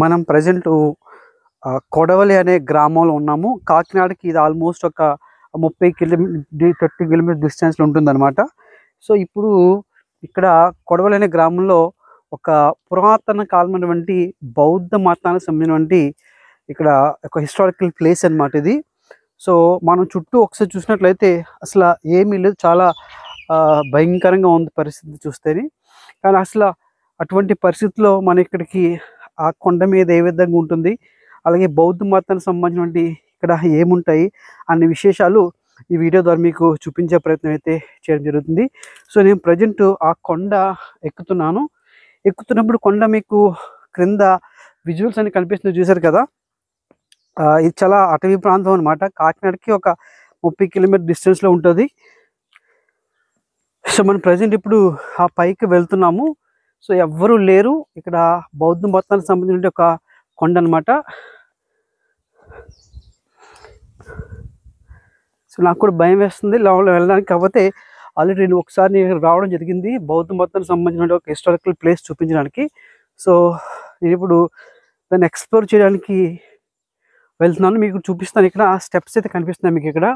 మనం ప్రజెంటు కొడవలి అనే గ్రామంలో ఉన్నాము. కాకినాడకి ఇది ఆల్మోస్ట్ ఒక 30 30 కిలోమీటర్ డిస్టెన్స్‌లో ఉంటుందన్నమాట. సో, ఇప్పుడు ఇక్కడ కొడవలి అనే గ్రామంలో ఒక పురాతన కాలమైనటువంటి బౌద్ధ మతానికి సంబంధించినటువంటి ఇక్కడ ఒక హిస్టారికల్ ప్లేస్ అన్నమాట ఇది. సో, మనం చుట్టూ ఒకసారి చూసినట్లయితే అసల ఏమీ లేదు. చాలా భయంకరంగా ఉంది పరిస్థితి చూస్తేని. కానీ అటువంటి పరిస్థితిలో మనం ఇక్కడికి ఆ కొండ మీద ఏ విధంగా ఉంటుంది, అలాగే బౌద్ధ మతానికి సంబంధించినటువంటి ఇక్కడ ఏముంటాయి అనే విశేషాలు ఈ వీడియో ద్వారా మీకు చూపించే ప్రయత్నం అయితే చేయడం జరుగుతుంది. సో, నేను ప్రజెంట్ ఆ కొండ ఎక్కుతున్నప్పుడు కొండ మీకు క్రింద విజువల్స్ అన్ని కనిపిస్తుంది చూసారు కదా. ఇది చాలా అటవీ ప్రాంతం అనమాట. కాకినాడకి ఒక 30 కిలోమీటర్ డిస్టెన్స్‌లో ఉంటుంది. సో, మనం ప్రజెంట్ ఇప్పుడు ఆ పైకి వెళ్తున్నాము. సో, ఎవ్వరూ లేరు. ఇక్కడ బౌద్ధ మతానికి సంబంధించిన ఒక కొండ అనమాట. సో, నాకు కూడా భయం వేస్తుంది లోపల వెళ్ళడానికి. కాకపోతే ఆల్రెడీ నేను ఒకసారి నేను రావడం జరిగింది బౌద్ధ మతానికి సంబంధించిన ఒక హిస్టారికల్ ప్లేస్ చూపించడానికి. సో, నేను ఇప్పుడు దాన్ని ఎక్స్ప్లోర్ చేయడానికి వెళ్తున్నాను. మీకు చూపిస్తాను. ఇక్కడ స్టెప్స్ అయితే కనిపిస్తున్నాయి మీకు ఇక్కడ.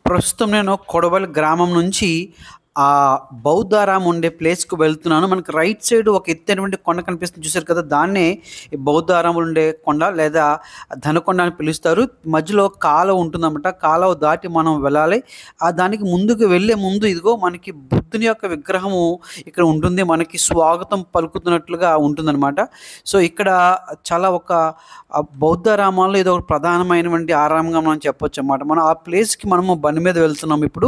ప్రస్తుతం నేను కొడవలి గ్రామం నుంచి ఆ బౌద్ధారామం ఉండే ప్లేస్‌కి వెళ్తున్నాను. మనకి రైట్ సైడ్ ఒక ఎత్తైనటువంటి కొండ కనిపిస్తుంది చూసారు కదా. దాన్నే ఈ బౌద్ధారాములు ఉండే కొండ లేదా ధనకొండ అని పిలుస్తారు. మధ్యలో కాలువ ఉంటుందన్నమాట. కాలువ దాటి మనం వెళ్ళాలి. దానికి ముందుకు వెళ్ళే ముందు ఇదిగో మనకి బుద్ధుని యొక్క విగ్రహము ఇక్కడ ఉంటుంది. మనకి స్వాగతం పలుకుతున్నట్లుగా ఉంటుందన్నమాట. సో, ఇక్కడ చాలా ఒక బౌద్ధారామాల్లో ఇది ఒక ప్రధానమైనటువంటి ఆరామంగా మనం చెప్పొచ్చు అన్నమాట. మనం ఆ ప్లేస్‌కి మనము బండి మీద వెళ్తున్నాం ఇప్పుడు.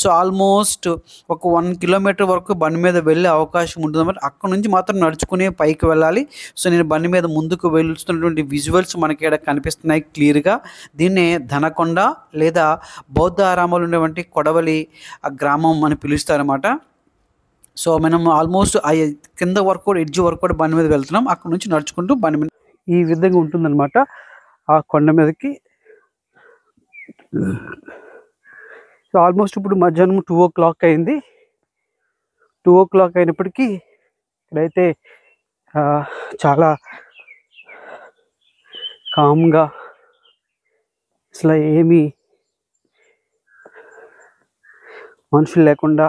సో, ఆల్మోస్ట్ ఒక 1 కిలోమీటర్ వరకు బండి మీద వెళ్ళే అవకాశం ఉంటుందన్నమాట. అక్కడ నుంచి మాత్రం నడుచుకుని పైకి వెళ్ళాలి. సో, నేను బండి మీద ముందుకు వెళ్తున్నటువంటి విజువల్స్ మనకి ఇక్కడ కనిపిస్తున్నాయి క్లియర్‌గా. దీన్నే ధనకొండ లేదా బౌద్ధ ఆరామాలు ఉండేటువంటి కొడవలి గ్రామం అని పిలుస్తారన్నమాట. సో, మనం ఆల్మోస్ట్ కింద వరకు కూడా ఎడ్జ్ వరకు కూడా బండి మీద వెళ్తున్నాం. అక్కడ నుంచి నడుచుకుంటూ బండి మీద ఈ విధంగా ఉంటుందన్నమాట ఆ కొండ మీదకి. సో, ఆల్మోస్ట్ ఇప్పుడు మధ్యాహ్నం 2:00 అయింది. 2:00 అయినప్పటికీ ఇక్కడైతే చాలా కామ్గా అసలు ఏమీ మనుషులు లేకుండా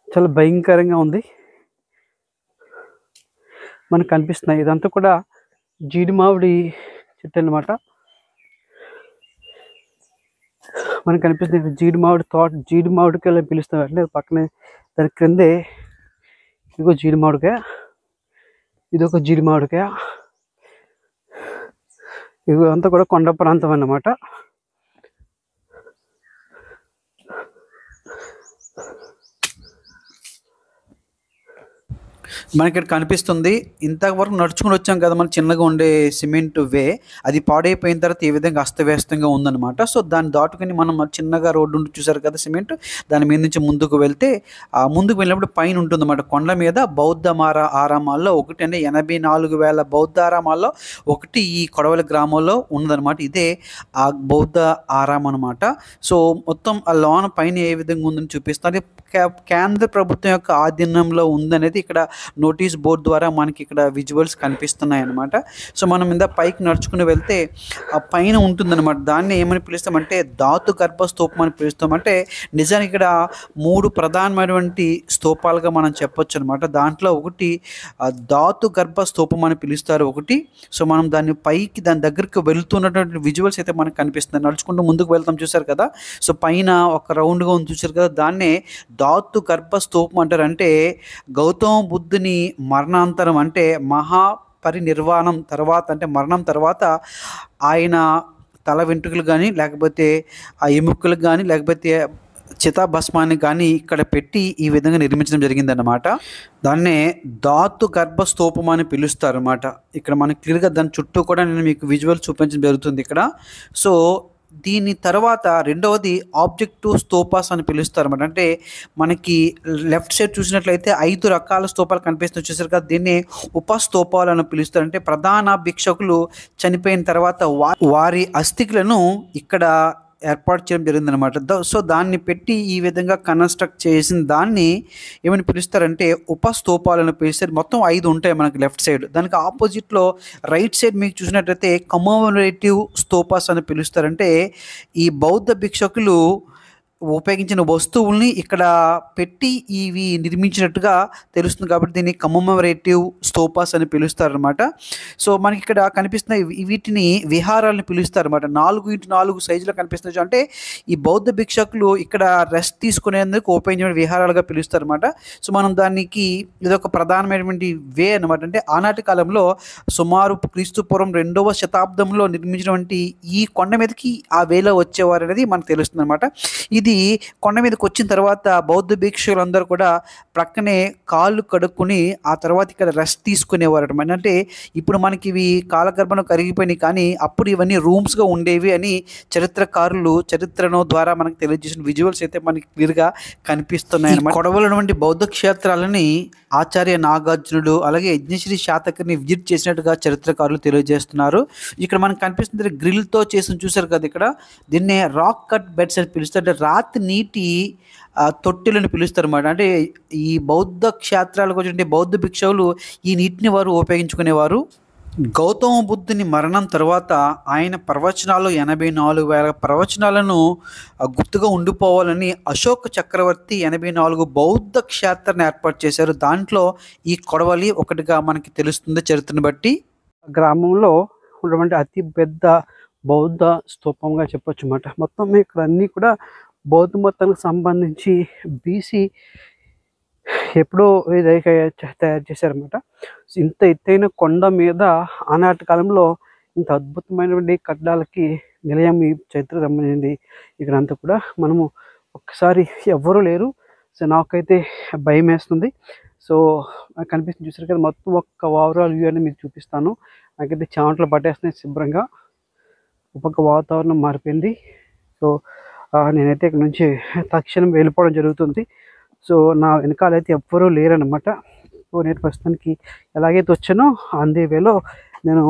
చాలా భయంకరంగా ఉంది. మనకు కనిపిస్తున్నాయి. ఇదంతా కూడా జీడి మామిడి చెట్టు అన్నమాట. మనకు కనిపిస్తుంది జీడి మామిడికాయలు పిలుస్తాం. అంటే పక్కనే దాని క్రిందే ఇదిగో జీడి మామిడికాయ, ఇదొక జీడి మామిడికాయ. ఇదంతా కూడా కొండ ప్రాంతం అన్నమాట. మనకి ఇక్కడ కనిపిస్తుంది. ఇంతవరకు నడుచుకుని వచ్చాం కదా మనం చిన్నగా ఉండే సిమెంట్ వే. అది పాడైపోయిన తర్వాత ఈ విధంగా అస్తవ్యస్తంగా ఉందన్నమాట. సో, దాన్ని దాటుకుని మనం చిన్నగా రోడ్డు ఉంటుంది చూసారు కదా సిమెంట్. దాని మీద నుంచి ముందుకు వెళ్తే ముందుకు వెళ్ళినప్పుడు పైన ఉంటుందన్నమాట. కొండ మీద బౌద్ధ ఆరామాల్లో ఒకటి అంటే 84,000 బౌద్ధ ఆరామాల్లో ఒకటి ఈ కొడవలి గ్రామంలో ఉన్నదన్నమాట. ఇదే ఆ బౌద్ధ ఆరామం అనమాట. సో, మొత్తం ఆ లోన పైన ఏ విధంగా ఉందని చూపిస్తుంది. కేంద్ర ప్రభుత్వం యొక్క ఆధీనంలో ఉందనేది ఇక్కడ నోటీస్ బోర్డు ద్వారా మనకి ఇక్కడ విజువల్స్ కనిపిస్తున్నాయి అన్నమాట. సో, మనం ఇందా పైకి నడుచుకుని వెళ్తే ఆ పైన ఉంటుందన్నమాట. దాన్ని ఏమని పిలుస్తామంటే ధాతు గర్భ స్తూపం అని పిలుస్తాం. అంటే నిజానికి ఇక్కడ 3 ప్రధానమైనటువంటి స్తూపాలుగా మనం చెప్పొచ్చు అనమాట. దాంట్లో ఒకటి ధాతు గర్భ స్తూపం అని పిలుస్తారు ఒకటి. సో, మనం దాని దగ్గరికి వెళ్తున్నటువంటి విజువల్స్ అయితే మనకు కనిపిస్తుంది. నడుచుకుంటూ ముందుకు వెళ్తాం చూసారు కదా. సో, పైన ఒక రౌండ్గా ఉంది చూసారు కదా. దాన్నే ధాతు గర్భ స్తూపం అంటారు. అంటే గౌతమ బుద్ధుని మరణాంతరం అంటే మహాపరినిర్వాణం తర్వాత అంటే మరణం తర్వాత ఆయన తల వెంట్రుకలు కానీ లేకపోతే ఆ ఎముకలకు కానీ లేకపోతే చితాభస్మాన్ని కానీ ఇక్కడ పెట్టి ఈ విధంగా నిర్మించడం జరిగిందన్నమాట. దాన్నే ధాతు గర్భ స్తూపం అని పిలుస్తారు అన్నమాట. ఇక్కడ మనకి క్లియర్గా దాని చుట్టూ కూడా నేను మీకు విజువల్ చూపించడం జరుగుతుంది ఇక్కడ. సో, దీని తర్వాత రెండవది ఆబ్జెక్టివ్ స్తూపాస్ అని పిలుస్తారు అన్నమాట. అంటే మనకి లెఫ్ట్ సైడ్ చూసినట్లయితే 5 రకాల స్తూపాలు కనిపిస్తూ చూసారు కదా. దీన్ని ఉపస్తూపాలు అని పిలుస్తారు. అంటే ప్రధాన భిక్షకులు చనిపోయిన తర్వాత వారి అస్థికులను ఇక్కడ ఏర్పాటు చేయడం జరిగిందనమాట. సో, దాన్ని పెట్టి ఈ విధంగా కన్‌స్ట్రక్ట్ చేసిన దాన్ని ఏమని పిలుస్తారంటే ఉపస్తూపాలని పిలుస్తారు. మొత్తం 5 ఉంటాయి మనకి లెఫ్ట్ సైడ్. దానికి ఆపోజిట్‌లో రైట్ సైడ్ మీకు చూసినట్టయితే కమమరేటివ్ స్తూపాస్ అని పిలుస్తారు. అంటే ఈ బౌద్ధ భిక్షకులు ఉపయోగించిన వస్తువుల్ని ఇక్కడ పెట్టి ఇవి నిర్మించినట్టుగా తెలుస్తుంది కాబట్టి దీన్ని కమమరేటివ్ స్తూపాస్ అని పిలుస్తారనమాట. సో, మనకి ఇక్కడ కనిపిస్తున్న వీటిని విహారాలని పిలుస్తారనమాట. 4x4 సైజులో కనిపిస్తుంది. అంటే ఈ బౌద్ధ భిక్షకులు ఇక్కడ రెస్ట్ తీసుకునేందుకు ఉపయోగించిన విహారాలుగా పిలుస్తారనమాట. సో, మనం దానికి ఇదొక ప్రధానమైనటువంటి వే అనమాట. అంటే ఆనాటి కాలంలో సుమారు క్రీస్తు పూర్వం 2వ శతాబ్దంలో నిర్మించినటువంటి ఈ కొండ మీదకి ఆ వేలో వచ్చేవారు అనేది మనకు తెలుస్తుందనమాట. ఇది కొండ మీదకి వచ్చిన తర్వాత బౌద్ధ భిక్షులందరూ కూడా ప్రక్కనే కాళ్ళు కడుక్కొని ఆ తర్వాత ఇక్కడ రెస్ట్ తీసుకునేవారట. అంటే ఇప్పుడు మనకి ఇవి కాలగర్భంలో కరిగిపోయినాయి, కానీ అప్పుడు ఇవన్నీ రూమ్స్గా ఉండేవి అని చరిత్రకారులు చరిత్రను ద్వారా మనకు తెలియజేసిన విజువల్స్ అయితే మనకి క్లియర్గా కనిపిస్తున్నాయి అన్నమాట. కొడవలటువంటి బౌద్ధ క్షేత్రాలని ఆచార్య నాగార్జునుడు అలాగే యజ్ఞశ్రీ శాతకర్ని విజిట్ చేసినట్టుగా చరిత్రకారులు తెలియజేస్తున్నారు. ఇక్కడ మనకు కనిపిస్తుంది గ్రిల్తో చేసిన చూసారు కదా, ఇక్కడ దీన్నే రాక్ కట్ బెడ్స్ అని పిలుస్తారు. రాతి నీటి తొట్టెలను పిలుస్తారు అన్నమాట. అంటే ఈ బౌద్ధ క్షేత్రాలకు వచ్చిన బౌద్ధ భిక్షువులు ఈ నీటిని వారు ఉపయోగించుకునేవారు. గౌతమ బుద్ధుని మరణం తర్వాత ఆయన ప్రవచనాలు 84,000 ప్రవచనాలను గుర్తుగా ఉండిపోవాలని అశోక చక్రవర్తి 84 బౌద్ధ క్షేత్రాన్ని ఏర్పాటు చేశారు. దాంట్లో ఈ కొడవలి ఒకటిగా మనకి తెలుస్తుంది చరిత్రను బట్టి. గ్రామంలో ఉన్నటువంటి అతి పెద్ద బౌద్ధ స్తూపంగా చెప్పొచ్చు అన్నమాట. మొత్తం ఇక్కడ అన్నీ కూడా బౌద్ధ మతానికి సంబంధించి బీసీ ఎప్పుడో తయారు చేశారన్నమాట. ఇంత ఎత్తైన కొండ మీద ఆనాటి కాలంలో ఇంత అద్భుతమైనటువంటి కట్టడాలకి నిలయం ఈ చరిత్ర సంబంధించింది. ఇక్కడంతా కూడా మనము ఒక్కసారి ఎవ్వరూ లేరు. సో, నాకైతే భయం వేస్తుంది. సో, కనిపిస్తుంది చూసారు కదా, మొత్తం ఒక్క ఓవరాల్ వ్యూ అని మీకు చూపిస్తాను. నాకైతే చెమటలు పట్టేస్తున్నాయి శుభ్రంగా. ఒక వాతావరణం మారిపోయింది. సో, నేనైతే ఇక్కడ నుంచి తక్షణం వెళ్ళిపోవడం జరుగుతుంది. సో, నా వెనకాలైతే ఎవ్వరూ లేరనమాట. సో, నేను ప్రస్తుతానికి ఎలాగైతే వచ్చానో అందే వేలో నేను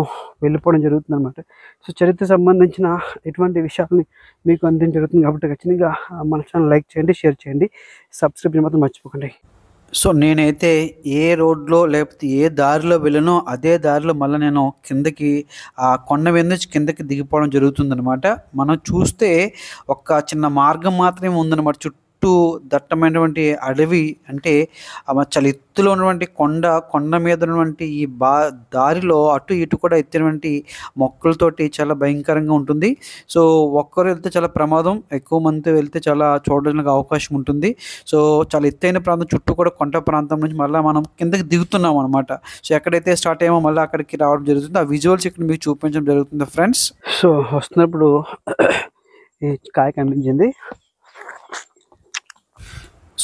వెళ్ళిపోవడం జరుగుతుంది అనమాట. సో, చరిత్ర సంబంధించిన ఎటువంటి విషయాలని మీకు అందించడం జరుగుతుంది కాబట్టి ఖచ్చితంగా మన ఛానల్ లైక్ చేయండి, షేర్ చేయండి, సబ్స్క్రైబ్ చేయడం మాత్రం మర్చిపోకండి. సో, నేనైతే ఏ రోడ్లో లేకపోతే ఏ దారిలో వెళ్ళానో అదే దారిలో మళ్ళీ నేను కిందకి కొండ మీద నుంచి కిందకి దిగిపోవడం జరుగుతుందనమాట. మనం చూస్తే ఒక చిన్న మార్గం మాత్రమే ఉందన్నమాట. చుట్టూ దట్టమైనటువంటి అడవి, అంటే చాలా ఎత్తులో ఉన్నటువంటి కొండ మీద ఉన్నటువంటి ఈ దారిలో అటు ఇటు కూడా ఎత్తినటువంటి మొక్కలతోటి చాలా భయంకరంగా ఉంటుంది. సో, ఒక్కరు వెళ్తే చాలా ప్రమాదం, ఎక్కువ మంది వెళ్తే చాలా చూడడానికి అవకాశం ఉంటుంది. సో, చాలా ఎత్తైన ప్రాంతం చుట్టూ కూడా కొండ ప్రాంతం నుంచి మళ్ళీ మనం కిందకి దిగుతున్నాం అనమాట. సో, ఎక్కడైతే స్టార్ట్ అయ్యామో మళ్ళీ అక్కడికి రావడం జరుగుతుంది. ఆ విజువల్స్ ఇక్కడ మీకు చూపించడం జరుగుతుంది ఫ్రెండ్స్. సో, వస్తున్నప్పుడు ఈ కాయ కనిపించింది.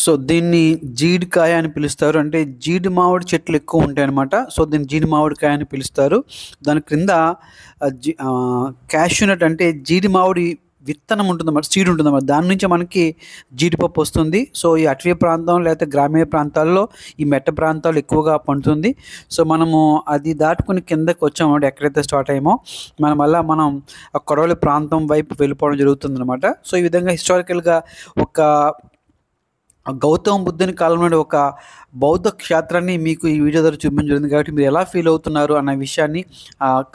సో, దీన్ని జీడికాయ అని పిలుస్తారు. అంటే జీడి మామిడి చెట్లు ఎక్కువ ఉంటాయి అన్నమాట. సో, దీన్ని జీడి మామిడికాయ అని పిలుస్తారు. దాని క్రింద క్యాష్యూనట్ అంటే జీడి మామిడి విత్తనం ఉంటుందన్నమాట, సీడ్ ఉంటుందన్నమాట. దాని నుంచి మనకి జీడిపప్పు వస్తుంది. సో, ఈ అటవీ ప్రాంతం లేకపోతే గ్రామీణ ప్రాంతాల్లో ఈ మెట్ట ప్రాంతాలు ఎక్కువగా పండుతుంది. సో, మనము అది దాటుకుని కిందకి వచ్చామన్నమాట. ఎక్కడైతే స్టార్ట్ అయ్యామో మనం ఆ కొడవలి ప్రాంతం వైపు వెళ్ళిపోవడం జరుగుతుందన్నమాట. సో, ఈ విధంగా హిస్టారికల్గా ఒక గౌతమ బుద్ధుని కాలంలో ఒక బౌద్ధ క్షేత్రాన్ని మీకు ఈ వీడియో ద్వారా చూపించడం జరిగింది. కాబట్టి మీరు ఎలా ఫీల్ అవుతున్నారు అన్న విషయాన్ని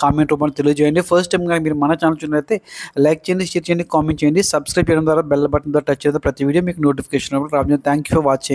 కామెంట్ రూపంలో తెలియజేయండి. ఫస్ట్ టైం కానీ మీరు మన ఛానల్ చూసినట్లయితే లైక్ చేయండి, షేర్ చేయండి, కామెంట్ చేయండి, సబ్స్క్రైబ్ చేయడం ద్వారా బెల్ బటన్ ద్వారా టచ్ చేస్తే ప్రతి వీడియో మీకు నోటిఫికేషన్ రావడం. Thank you for watching.